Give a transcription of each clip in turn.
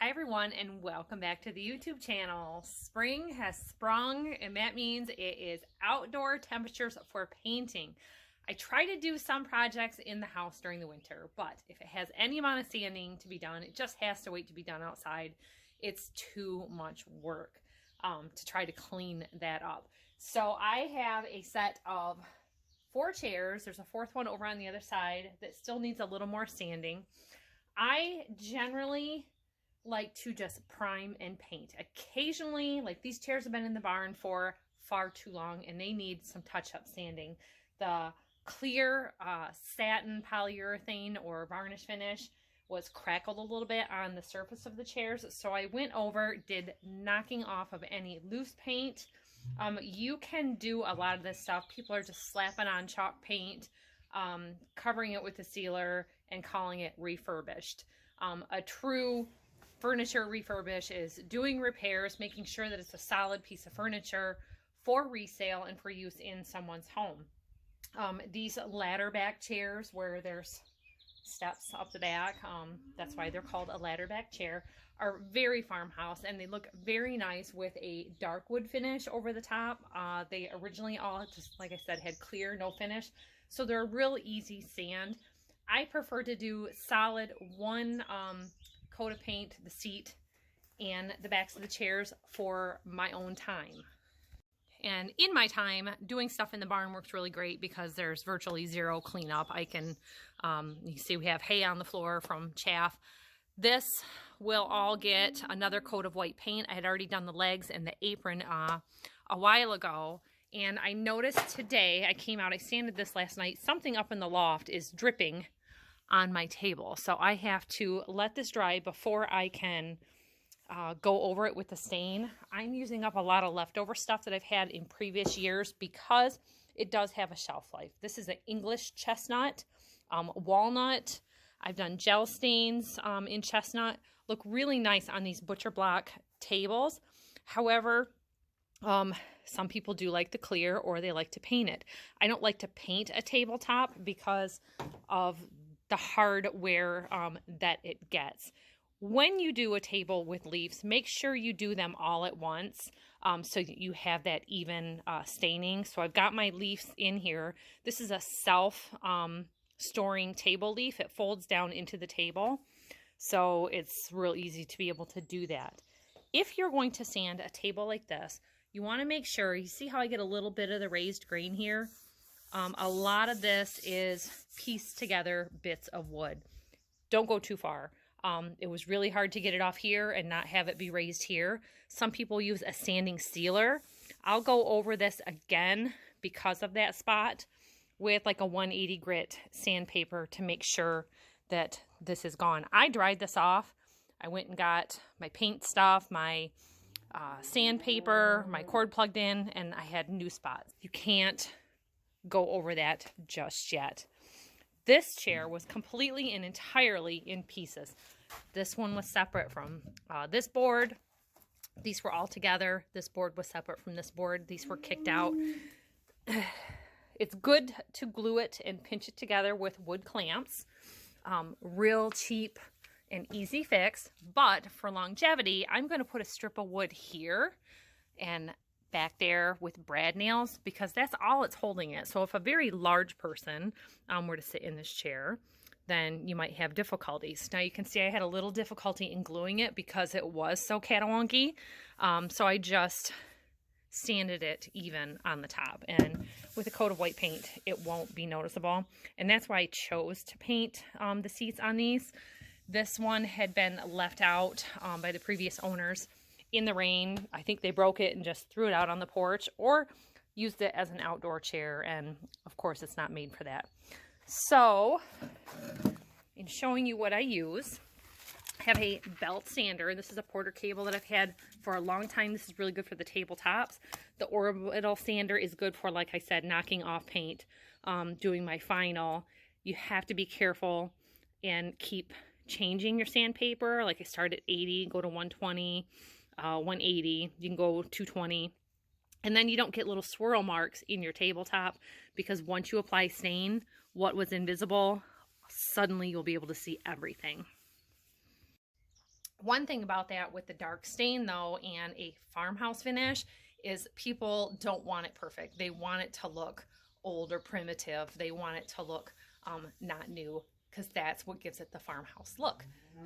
Hi everyone, and welcome back to the YouTube channel. Spring has sprung, and that means it is outdoor temperatures for painting. I try to do some projects in the house during the winter, but if it has any amount of sanding to be done, it just has to wait to be done outside. It's too much work to try to clean that up. So I have a set of 4 chairs. There's a 4th one over on the other side that still needs a little more sanding. I generally like to just prime and paint. Occasionally, like these chairs have been in the barn for far too long and they need some touch-up sanding. The clear satin polyurethane or varnish finish was crackled a little bit on the surface of the chairs, so I went over, did knocking off of any loose paint. You can do a lot of this stuff. People are just slapping on chalk paint, covering it with a sealer and calling it refurbished. A true furniture refurbish is doing repairs, making sure that it's a solid piece of furniture for resale and for use in someone's home. These ladder back chairs where there's steps up the back, that's why they're called a ladder back chair, are very farmhouse, and they look very nice with a dark wood finish over the top. They originally all, just like I said, had clear, no finish, so they're a real easy sand. I prefer to do solid one coat of paint, the seat and the backs of the chairs for my own time. And in my time, doing stuff in the barn works really great because there's virtually zero cleanup. I can, you see we have hay on the floor from chaff. This will all get another coat of white paint. I had already done the legs and the apron a while ago. And I noticed today, I came out, I sanded this last night, something up in the loft is dripping on my table. So I have to let this dry before I can go over it with the stain. I'm using up a lot of leftover stuff that I've had in previous years because it does have a shelf life. This is an English chestnut, walnut. I've done gel stains in chestnut. Look really nice on these butcher block tables. However, some people do like the clear or they like to paint it. I don't like to paint a tabletop because of the hardware that it gets. When you do a table with leaves, make sure you do them all at once so you have that even staining. So I've got my leaves in here. This is a self storing table leaf. It folds down into the table, so it's real easy to be able to do that. If you're going to sand a table like this, you want to make sure, you see how I get a little bit of the raised grain here? A lot of this is pieced together bits of wood. Don't go too far. It was really hard to get it off here and not have it be raised here. Some people use a sanding sealer. I'll go over this again because of that spot with like a 180 grit sandpaper to make sure that this is gone. I dried this off. I went and got my paint stuff, my sandpaper, my cord plugged in, and I had new spots. You can't go over that just yet. This chair was completely and entirely in pieces. This one was separate from this board. These were all together. This board was separate from this board. These were kicked out. It's good to glue it and pinch it together with wood clamps. Real cheap and easy fix, but for longevity, I'm going to put a strip of wood here and back there with brad nails because that's all it's holding it. So if a very large person were to sit in this chair, then you might have difficulties. Now you can see I had a little difficulty in gluing it because it was so catawonky. So I just sanded it even on the top, and with a coat of white paint it won't be noticeable, and that's why I chose to paint the seats on these. This one had been left out by the previous owners in the rain. I think they broke it and just threw it out on the porch or used it as an outdoor chair, and of course it's not made for that. So in showing you what I use, I have a belt sander. This is a Porter cable that I've had for a long time. This is really good for the tabletops. The orbital sander is good for, like I said, knocking off paint, doing my final. You have to be careful and keep changing your sandpaper. Like I start at 80, go to 120, 180, you can go 220, and then you don't get little swirl marks in your tabletop, because once you apply stain, what was invisible, suddenly you'll be able to see everything. One thing about that with the dark stain though and a farmhouse finish is people don't want it perfect. They want it to look old or primitive. They want it to look not new, because that's what gives it the farmhouse look.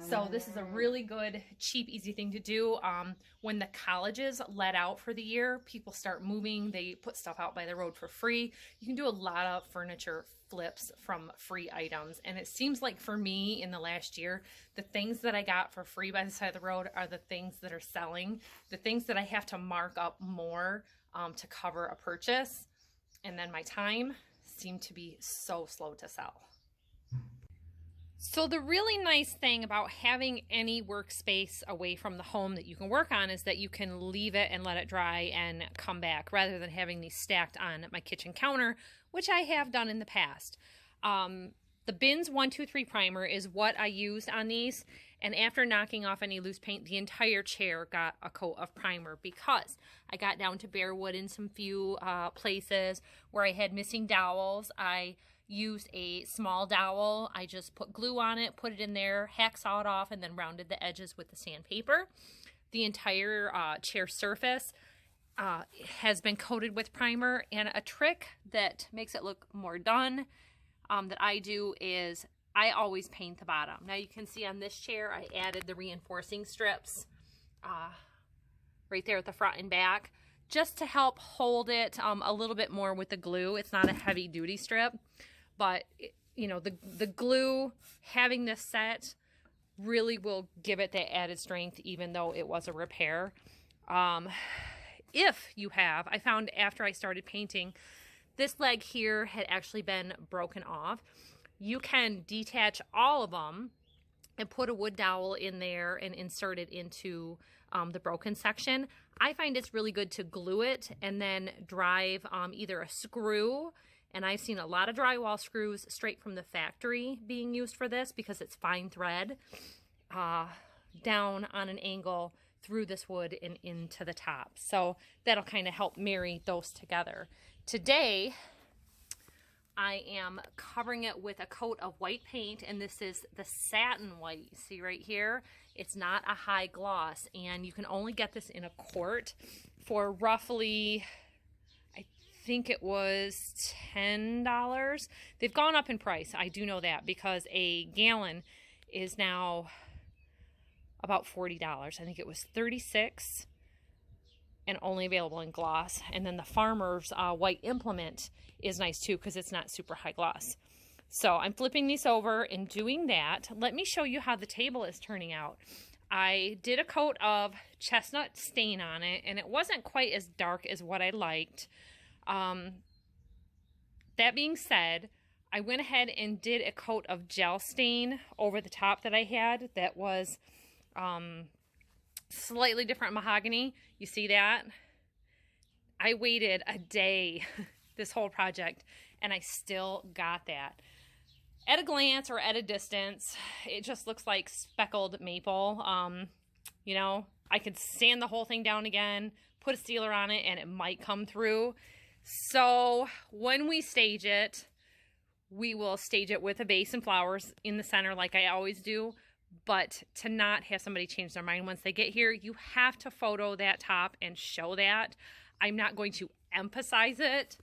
So this is a really good, cheap, easy thing to do. When the colleges let out for the year, people start moving. They put stuff out by the road for free. You can do a lot of furniture flips from free items. And it seems like for me in the last year, the things that I got for free by the side of the road are the things that are selling. The things that I have to mark up more to cover a purchase, and then my time, seem to be so slow to sell. So the really nice thing about having any workspace away from the home that you can work on is that you can leave it and let it dry and come back, rather than having these stacked on my kitchen counter, which I have done in the past. The Bins 123 primer is what I used on these, and after knocking off any loose paint, the entire chair got a coat of primer, because I got down to bare wood in some few places where I had missing dowels. I used a small dowel. I just put glue on it, put it in there, hacksaw it off, and then rounded the edges with the sandpaper. The entire chair surface has been coated with primer, and a trick that makes it look more done that I do is I always paint the bottom. Now you can see on this chair I added the reinforcing strips right there at the front and back, just to help hold it a little bit more with the glue. It's not a heavy duty strip, but you know, the glue, having this set really will give it that added strength, even though it was a repair. If you have, I found after I started painting, this leg here had actually been broken off. You can detach all of them and put a wood dowel in there and insert it into the broken section. I find it's really good to glue it and then drive either a screw, and I've seen a lot of drywall screws straight from the factory being used for this because it's fine thread, down on an angle through this wood and into the top. So that'll kind of help marry those together. Today, I am covering it with a coat of white paint, and this is the satin white. See right here? It's not a high gloss, and you can only get this in a quart for roughly, I think it was $10. They've gone up in price. I do know that, because a gallon is now about $40. I think it was $36 and only available in gloss. And then the Farmer's white implement is nice too, because it's not super high gloss. So I'm flipping these over and doing that. Let me show you how the table is turning out. I did a coat of chestnut stain on it, and it wasn't quite as dark as what I liked. That being said, I went ahead and did a coat of gel stain over the top that I had that was slightly different mahogany. You see that? I waited a day this whole project, and I still got that. At a glance or at a distance, it just looks like speckled maple. You know, I could sand the whole thing down again, put a sealer on it, and it might come through. So when we stage it, we will stage it with a vase and flowers in the center like I always do. But to not have somebody change their mind once they get here, you have to photo that top and show that. I'm not going to emphasize it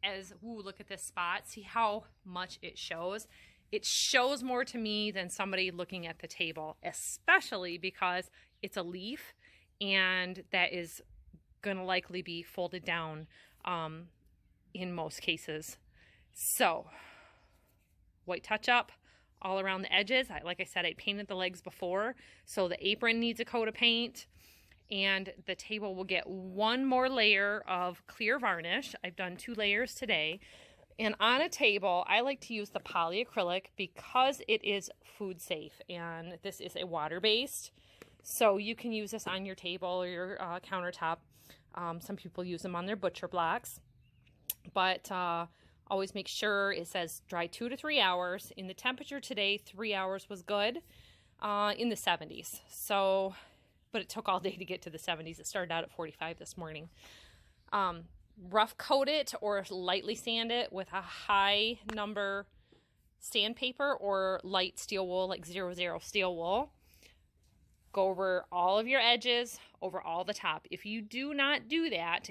as, ooh, look at this spot. See how much it shows? It shows more to me than somebody looking at the table, especially because it's a leaf, and that is going to likely be folded down in most cases. So, white touch-up all around the edges. Like I said, I painted the legs before, so the apron needs a coat of paint, and the table will get one more layer of clear varnish. I've done 2 layers today. And on a table, I like to use the polyacrylic because it is food safe, and this is a water-based. So you can use this on your table or your countertop. Some people use them on their butcher blocks, but always make sure it says dry 2 to 3 hours. In the temperature today, 3 hours was good, in the 70s. So, but it took all day to get to the 70s. It started out at 45 this morning. Rough coat it or lightly sand it with a high number sandpaper or light steel wool, like 00 steel wool. go over all of your edges, over all the top. If you do not do that,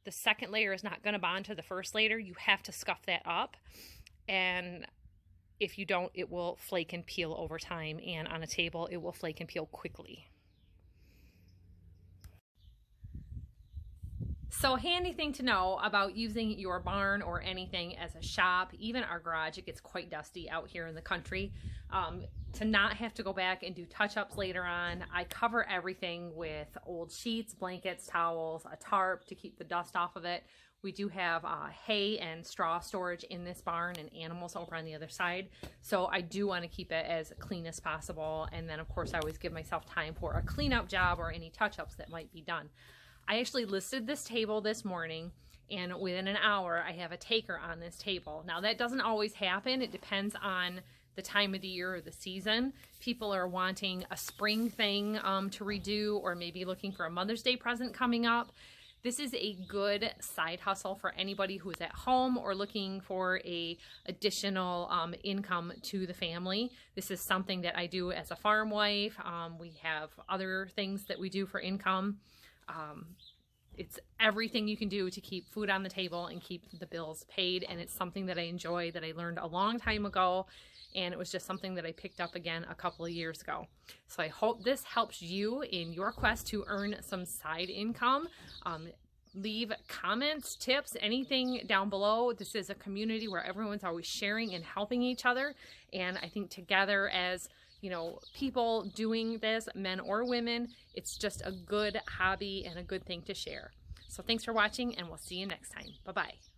the second layer is not going to bond to the first layer. You have to scuff that up. And if you don't, it will flake and peel over time. And on a table, it will flake and peel quickly. So handy thing to know about using your barn or anything as a shop, even our garage, it gets quite dusty out here in the country. To not have to go back and do touch-ups later on, I cover everything with old sheets, blankets, towels, a tarp to keep the dust off of it. We do have hay and straw storage in this barn and animals over on the other side. So I do want to keep it as clean as possible. And then of course I always give myself time for a cleanup job or any touch-ups that might be done. I actually listed this table this morning, and within an hour I have a taker on this table. Now that doesn't always happen. It depends on the time of the year or the season. People are wanting a spring thing to redo, or maybe looking for a Mother's Day present coming up. This is a good side hustle for anybody who is at home or looking for a additional income to the family. This is something that I do as a farm wife. We have other things that we do for income. It's everything you can do to keep food on the table and keep the bills paid, and it's something that I enjoy, that I learned a long time ago, and it was just something that I picked up again a couple of years ago. So I hope this helps you in your quest to earn some side income. Leave comments, tips, anything down below. This is a community where everyone's always sharing and helping each other, and I think together as people doing this, men or women, it's just a good hobby and a good thing to share. So thanks for watching, and we'll see you next time. Bye-bye.